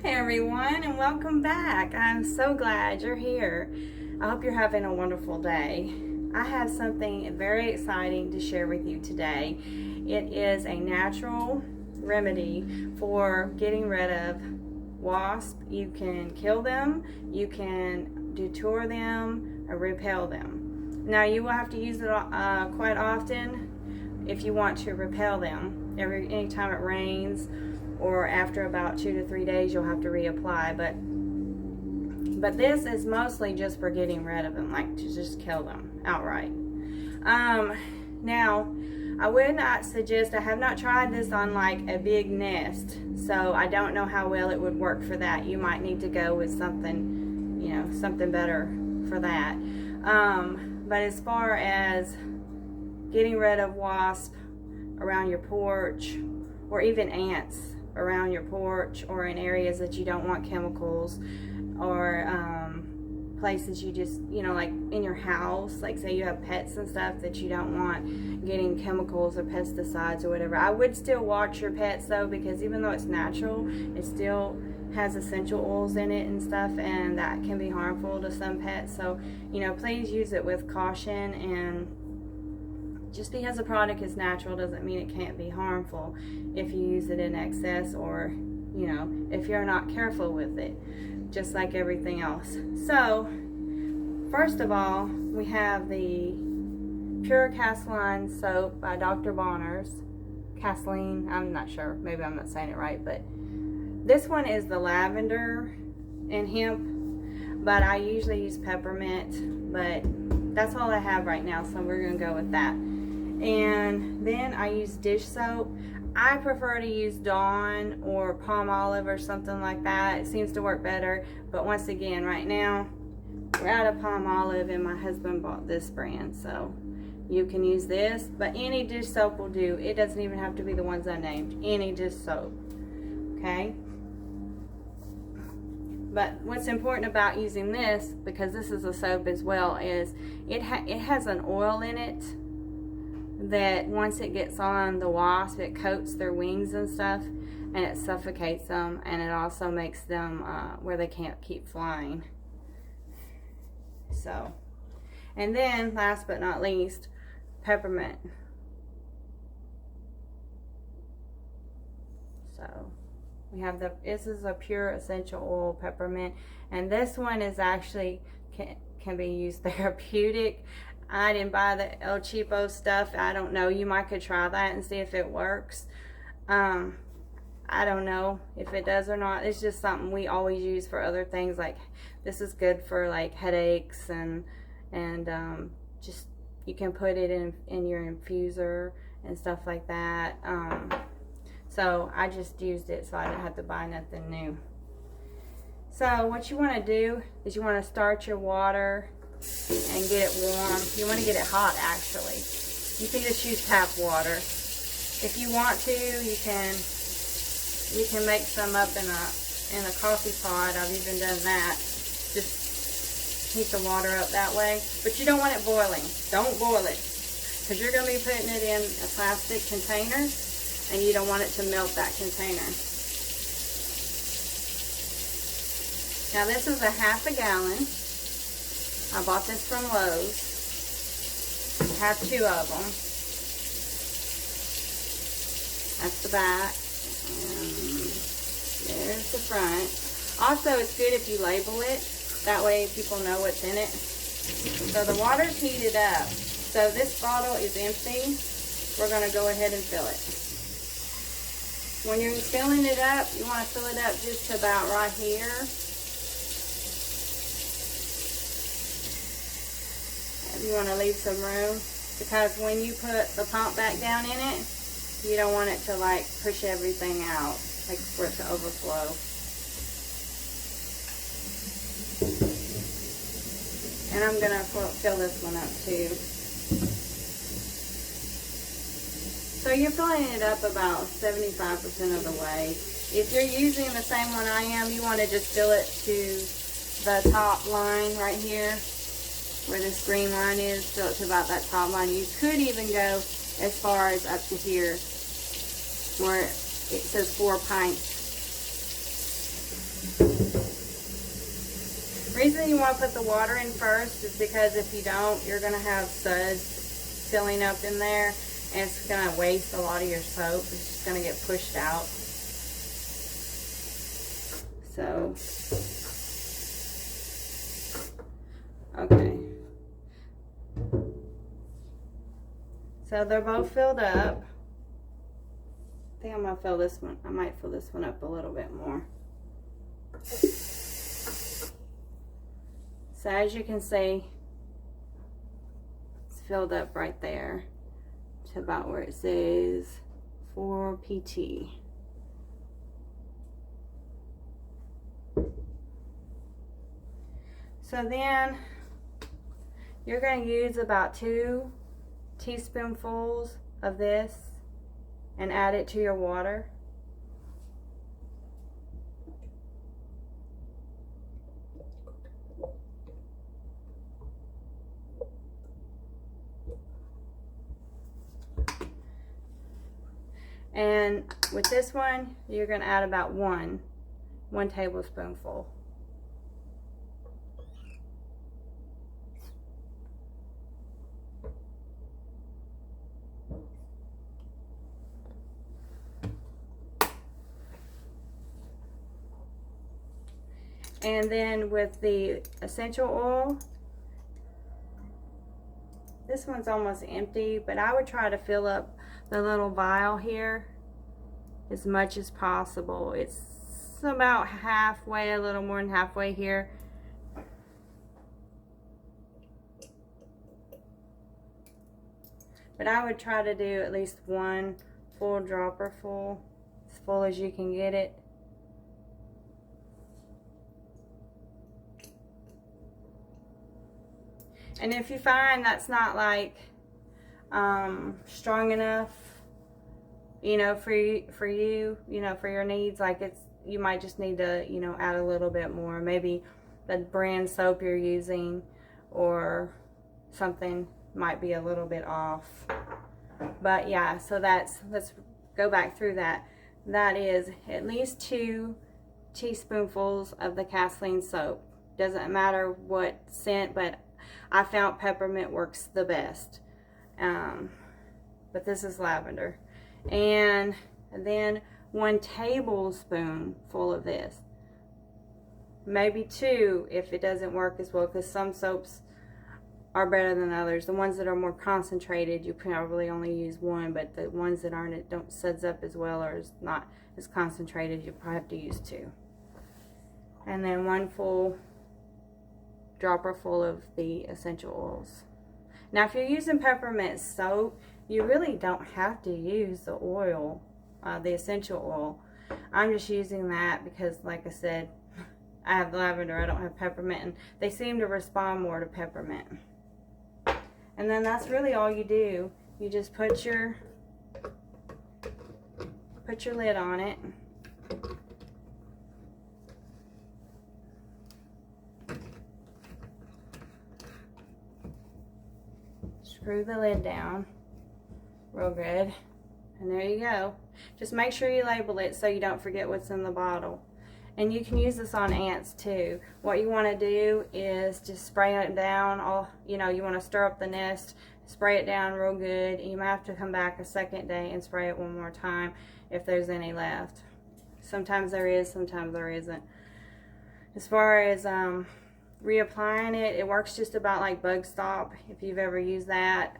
Hey everyone, and welcome back. I'm so glad you're here. I hope you're having a wonderful day. I have something very exciting to share with you today. It is a natural remedy for getting rid of wasps. You can kill them, you can deter them, or repel them. Now you will have to use it quite often if you want to repel them. Anytime it rains, or after about 2 to 3 days, you'll have to reapply. But this is mostly just for getting rid of them, like to just kill them outright. Now, I would not suggest, I have not tried this on like a big nest, so I don't know how well it would work for that. You might need to go with something, something better for that. But as far as getting rid of wasps around your porch, or even ants around your porch, or in areas that you don't want chemicals, or places you just, like in your house, like say you have pets and stuff that you don't want getting chemicals or pesticides or whatever. I would still watch your pets though, because even though it's natural, it still has essential oils in it and stuff, and that can be harmful to some pets. So, please use it with caution. And just because a product is natural doesn't mean it can't be harmful if you use it in excess, or if you're not careful with it, just like everything else. So first of all, we have the Pure-Castile soap by Dr. Bronner's. Castile, I'm not sure, maybe I'm not saying it right, but this one is the lavender and hemp, but I usually use peppermint, but that's all I have right now, so we're gonna go with that. And then I use dish soap. I prefer to use Dawn or palm olive or something like that. It seems to work better, but once again, right now we're out of palm olive, and my husband bought this brand, so you can use this, but any dish soap will do. It doesn't even have to be the ones I named. Any dish soap, okay? But what's important about using this, because this is a soap as well, is it has an oil in it that once it gets on the wasp, it coats their wings and stuff, and it suffocates them, and it also makes them where they can't keep flying. So, and then last but not least, peppermint. So we have this is a pure essential oil peppermint, and this one is actually can be used therapeutic. I didn't buy the El Cheapo stuff. I don't know. You might could try that and see if it works. I don't know if it does or not. It's just something we always use for other things. Like this is good for like headaches, and just you can put it in your infuser and stuff like that. So I just used it so I didn't have to buy nothing new. So what you want to do is you want to start your water and get it warm. You want to get it hot, actually. You can just use tap water. If you want to, you can make some up in a coffee pot. I've even done that. Just heat the water up that way. But you don't want it boiling. Don't boil it, because you're going to be putting it in a plastic container, and you don't want it to melt that container. Now this is a ½ gallon. I bought this from Lowe's. I have 2 of them. That's the back. And there's the front. Also, it's good if you label it. That way people know what's in it. So the water's heated up. So this bottle is empty. We're going to go ahead and fill it. When you're filling it up, you want to fill it up just about right here. You want to leave some room, because when you put the pump back down in it, you don't want it to like push everything out, like for it to overflow. And I'm going to fill this one up too. So you're filling it up about 75% of the way. If you're using the same one I am, you want to just fill it to the top line right here, where this green line is. Fill it to about that top line. You could even go as far as up to here, where it says 4 pints. Reason you want to put the water in first is because if you don't, you're going to have suds filling up in there, and it's going to waste a lot of your soap. It's just going to get pushed out. So, okay. So they're both filled up. I think I'm going to fill this one. I might fill this one up a little bit more. So as you can see, it's filled up right there to about where it says 4 PT. So then you're going to use about 2 teaspoonfuls of this and add it to your water. And with this one, you're going to add about one tablespoonful. And then with the essential oil, this one's almost empty, but I would try to fill up the little vial here as much as possible. It's about halfway, a little more than halfway here. But I would try to do at least 1 full dropper full, as full as you can get it. And if you find that's not like strong enough, you know, for you, you know, for your needs, like you might just need to, you know, add a little bit more. Maybe the brand soap you're using or something might be a little bit off. But yeah, so let's go back through that. That is at least 2 teaspoonfuls of the Castile soap. Doesn't matter what scent, but I found peppermint works the best. But this is lavender. And then 1 tablespoon full of this. Maybe 2 if it doesn't work as well, because some soaps are better than others. The ones that are more concentrated, you probably only use 1, but the ones that aren't, it don't suds up as well or is not as concentrated, you probably have to use 2. And then 1 full dropper full of the essential oils. Now if you're using peppermint soap, you really don't have to use the oil, the essential oil. I'm just using that because, like I said, I have lavender, I don't have peppermint, and they seem to respond more to peppermint. And then that's really all you do. You just put your lid on it. Screw the lid down real good, and there you go. Just make sure you label it so you don't forget what's in the bottle. And you can use this on ants too. What you want to do is just spray it down. You know, you want to stir up the nest, spray it down real good. You might have to come back a second day and spray it 1 more time if there's any left. Sometimes there is, sometimes there isn't. As far as reapplying it, it works just about like Bug Stop, if you've ever used that.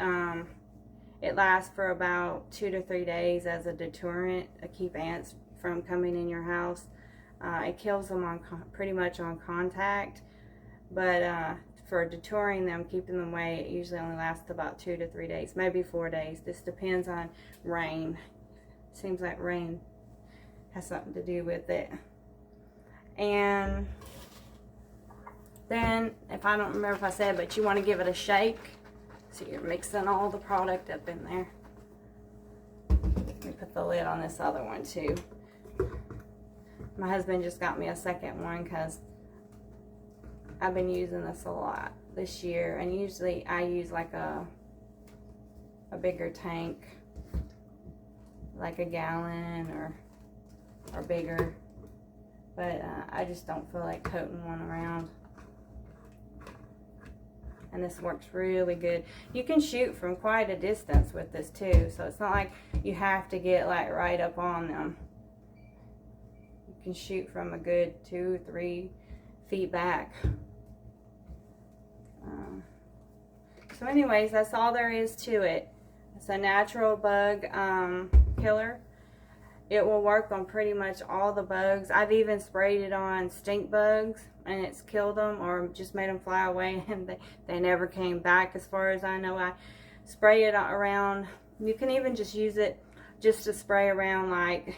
It lasts for about 2 to 3 days as a deterrent to keep ants from coming in your house. It kills them pretty much on contact, but for deterring them, keeping them away, it usually only lasts about 2 to 3 days, maybe 4 days. This depends on rain. Seems like rain has something to do with it. And then, if I don't remember if I said, but you want to give it a shake. So you're mixing all the product up in there. Let me put the lid on this other one too. My husband just got me a second one because I've been using this a lot this year, and usually I use like a bigger tank, like a gallon or bigger, but I just don't feel like toting one around. And this works really good. You can shoot from quite a distance with this too, so it's not like you have to get like right up on them. You can shoot from a good 2-3 feet back. So anyways, that's all there is to it. It's a natural bug killer. It will work on pretty much all the bugs. I've even sprayed it on stink bugs and it's killed them or just made them fly away, and they never came back as far as I know. I spray it around. You can even just use it just to spray around like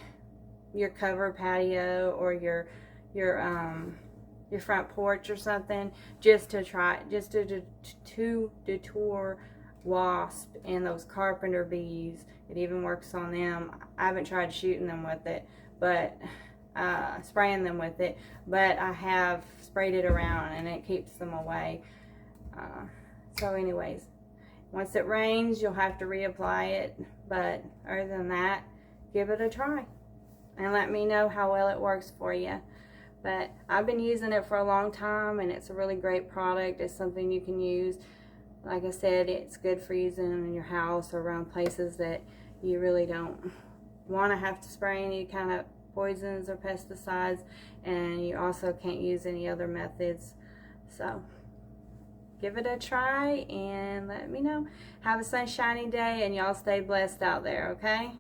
your covered patio or your front porch or something, just to deter wasp and those carpenter bees. It even works on them. I haven't tried shooting them with it, but spraying them with it, but I have sprayed it around and it keeps them away. So anyways, once it rains, you'll have to reapply it, but other than that, give it a try and let me know how well it works for you. But I've been using it for a long time, and it's a really great product. It's something you can use. Like I said, it's good for using in your house or around places that you really don't want to have to spray any kind of poisons or pesticides, and you also can't use any other methods. So give it a try and let me know. Have a sunshiny day, and y'all stay blessed out there, okay?